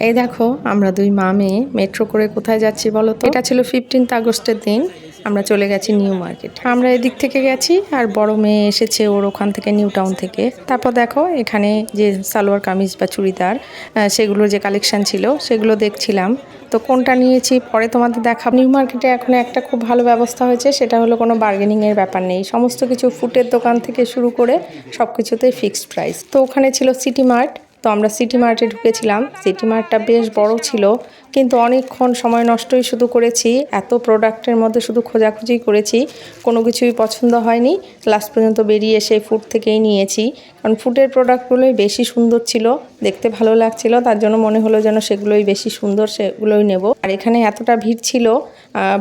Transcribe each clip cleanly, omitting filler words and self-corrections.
এই দেখো আমরা দুই মা মেয়ে মেট্রো করে কোথায় যাচ্ছি বলো তো। এটা ছিল 15 আগস্টের দিন। আমরা চলে গেছি নিউ মার্কেট। আমরা এদিক থেকে গেছি আর বড় মেয়ে এসেছে ওর ওখান থেকে নিউ টাউন থেকে। তারপর দেখো এখানে যে সালোয়ার কামিজ বা চুড়িদার সেগুলো যে কালেকশন ছিল সেগুলো দেখছিলাম। তো কোনটা নিয়েছি পরে তোমাদের দেখাবো। নিউ মার্কেটে এখন একটা খুব ভালো ব্যবস্থা হয়েছে, সেটা হলো কোনো বার্গেনিংয়ের ব্যাপার নেই। সমস্ত কিছু ফুটের দোকান থেকে শুরু করে সব কিছুতেই ফিক্সড প্রাইস। তো ওখানে ছিল সিটি মার্ট, তো আমরা সিটি মার্টে ঢুকেছিলাম। সিটি মার্টটা বেশ বড় ছিল, কিন্তু অনেকক্ষণ সময় নষ্টই শুধু করেছি। এত প্রোডাক্টের মধ্যে শুধু খোঁজাখুঁজি করেছি, কোনো কিছুই পছন্দ হয়নি। লাস্ট পর্যন্ত বেরিয়ে এসে ফুড থেকেই নিয়েছি, কারণ ফুডের প্রোডাক্টগুলোই বেশি সুন্দর ছিল, দেখতে ভালো লাগছিল। তার জন্য মনে হলো যেন সেগুলোই বেশি সুন্দর, সেগুলোই নেব। আর এখানে এতটা ভিড় ছিল,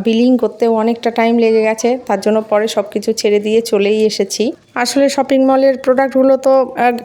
বিলিং করতেও অনেকটা টাইম লেগে গেছে। তার জন্য পরে সব কিছু ছেড়ে দিয়ে চলেই এসেছি। আসলে শপিং মলের প্রোডাক্টগুলো তো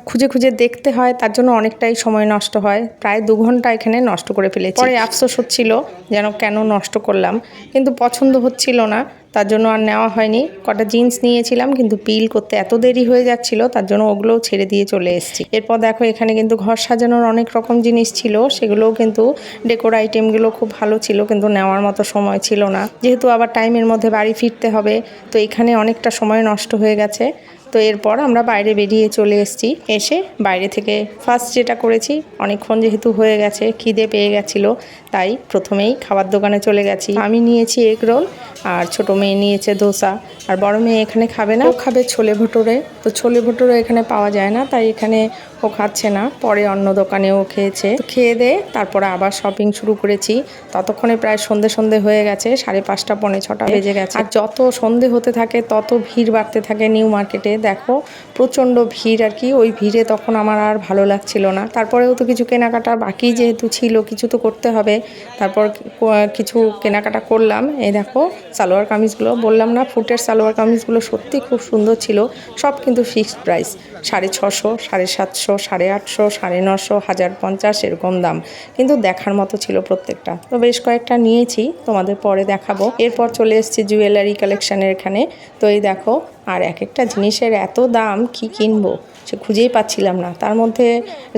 খুঁজে খুঁজে দেখতে হয়, তার জন্য অনেকটাই সময় নষ্ট হয়। প্রায় 2 ঘন্টা এখানে নষ্ট করে ফেলেছি। পরে আফসোস হচ্ছিল যেন কেন নষ্ট করলাম, কিন্তু পছন্দ হচ্ছিল না, তার জন্য আর নেওয়া হয়নি। কটা জিন্স নিয়েছিলাম, কিন্তু বিল করতে এত দেরি হয়ে যাচ্ছিল, তার জন্য ওগুলোও ছেড়ে দিয়ে চলে এসেছি। এরপর দেখো এখানে কিন্তু ঘর সাজানোর অনেক রকম জিনিস ছিল, সেগুলোও কিন্তু ডেকোর আইটেমগুলো খুব ভালো ছিল, কিন্তু নেওয়ার মতো সময় ছিল না। যেহেতু আবার টাইমের মধ্যে বাড়ি ফিরতে হবে, তো এখানে অনেকটা সময় নষ্ট হয়ে গেছে। তো এরপর আমরা বাইরে বেরিয়ে চলে এসেছি। এসে বাইরে থেকে ফার্স্ট যেটা করেছি, অনেকক্ষণ যেহেতু হয়ে গেছে, খিদে পেয়ে গেছিলো, তাই প্রথমেই খাবার দোকানে চলে গেছি। আমি নিয়েছি এগ রোল, আর ছোটো মেয়ে নিয়েছে ধোসা, আর বড় মেয়ে এখানে খাবে না, ও খাবে ছোলে ভটোরে। তো ছোলে ভটোরে এখানে পাওয়া যায় না, তাই এখানে ও খাচ্ছে না। পরে অন্য দোকানেও খেয়েছে। তো খেয়ে দিয়ে তারপরে আবার শপিং শুরু করেছি। ততক্ষণে প্রায় সন্ধে হয়ে গেছে, 5:30 পৌনে 6টা বেজে গেছে। আর যত সন্ধে হতে থাকে তত ভিড় বাড়তে থাকে নিউ মার্কেটে। দেখো প্রচণ্ড ভিড় আর কি। ওই ভিড়ে তখন আমার আর ভালো লাগছিল না। তারপরেও তো কিছু কেনাকাটা বাকি যেহেতু ছিল, কিছু তো করতে হবে। তারপর কিছু কেনাকাটা করলাম। এই দেখো সালোয়ার কামিজগুলো, বললাম না ফুটের সালোয়ার কামিজগুলো সত্যি খুব সুন্দর ছিল। সব কিন্তু ফিক্সড প্রাইস, 650, 750, 850, 950, 1050 এরকম দাম, কিন্তু দেখার মতো ছিল প্রত্যেকটা। তো বেশ কয়েকটা নিয়েছি, তোমাদের পরে দেখাবো। এরপর চলে এসেছি জুয়েলারি কালেকশানের এখানে। তো এই দেখো, আর এক একটা জিনিসের এত দাম, কি কিনবো সে খুঁজেই পাচ্ছিলাম না। তার মধ্যে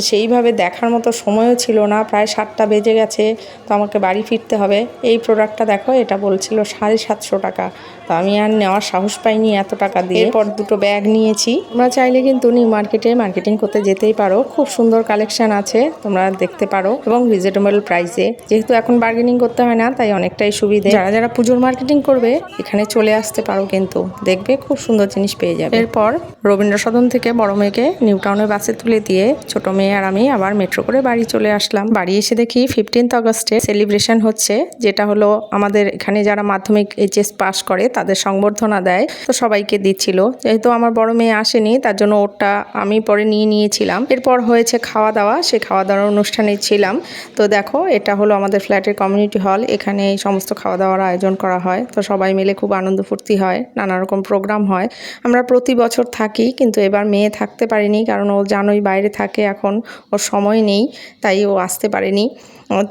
সেইভাবে দেখার মতো সময়ও ছিল না। প্রায় 7টা বেজে গেছে, তো আমাকে বাড়ি ফিরতে হবে। এই প্রোডাক্টটা দেখো, এটা বলছিল 750 টাকা, তো আমি আর নেওয়ার সাহস পাইনি এত টাকা দিয়ে। এরপর দুটো ব্যাগ নিয়েছি। তোমরা চাইলে কিন্তু নিউ মার্কেটে মার্কেটিং করতে যেতেই পারো, খুব সুন্দর কালেকশন আছে, তোমরা দেখতে পারো, এবং রিজনেবল প্রাইসে। যেহেতু এখন বার্গেনিং করতে হয় না, তাই অনেকটাই সুবিধে। যারা পুজোর মার্কেটিং করবে এখানে চলে আসতে পারো, কিন্তু দেখবে খুব সুন্দর জিনিস পেয়ে যাবে। এরপর রবীন্দ্র সদন থেকে বড় মেয়েকে নিউ টাউনের বাসে তুলে দিয়ে ছোট মেয়ে আর আমি আবার মেট্রো করে বাড়ি চলে আসলাম। বাড়ি এসে দেখি 15 আগস্টে সেলিব্রেশন হচ্ছে, যেটা হলো আমাদের এখানে যারা মাধ্যমিক এইচএস পাস করে তাদের সংবর্ধনা দেয়, তো সবাইকে দিচ্ছিল। যেহেতু আমার বড় মেয়ে আসেনি, তার জন্য ওরটা আমি পরে নিয়েছিলাম। এরপর হয়েছে খাওয়া দাওয়া, সেই খাওয়া দাওয়ার অনুষ্ঠানে ছিলাম। তো দেখো এটা হলো আমাদের ফ্ল্যাটের কমিউনিটি হল, এখানে এই সমস্ত খাওয়া দাওয়ার আয়োজন করা হয়। তো সবাই মিলে খুব আনন্দ ফুর্তি হয়, নানা রকম প্রোগ্রাম হয়। আমরা প্রতি বছর থাকি, কিন্তু এবার মেয়ে থাকতে পারিনি, কারণ ও জানোই বাইরে থাকে, এখন ওর সময় নেই, তাই ও আসতে পারেনি।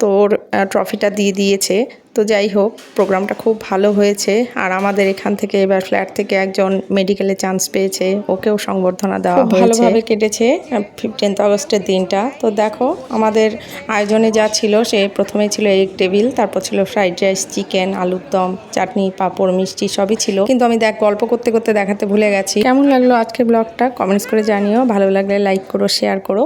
তো ওর ট্রফিটা দিয়ে দিয়েছে। তো যাই হোক, প্রোগ্রামটা খুব ভালো হয়েছে। আর আমাদের এখান থেকে এবার ফ্ল্যাট থেকে একজন মেডিকেলে চান্স পেয়েছে, ওকেও সংবর্ধনা দেওয়া হয়েছে। ভালোভাবে কেটেছে 15 আগস্টের দিনটা। তো দেখো আমাদের আয়োজনে যা ছিল, সে প্রথমে ছিল এগ টেবিল, তারপর ছিল ফ্রাইড রাইস, চিকেন, আলুর দম, চাটনি, পাঁপড়, মিষ্টি সবই ছিল। কিন্তু আমি গল্প করতে করতে দেখাতে ভুলে গেছি। কেমন লাগলো আজকের ব্লগটা কমেন্টস করে জানিও। ভালো লাগলে লাইক করো, শেয়ার করো।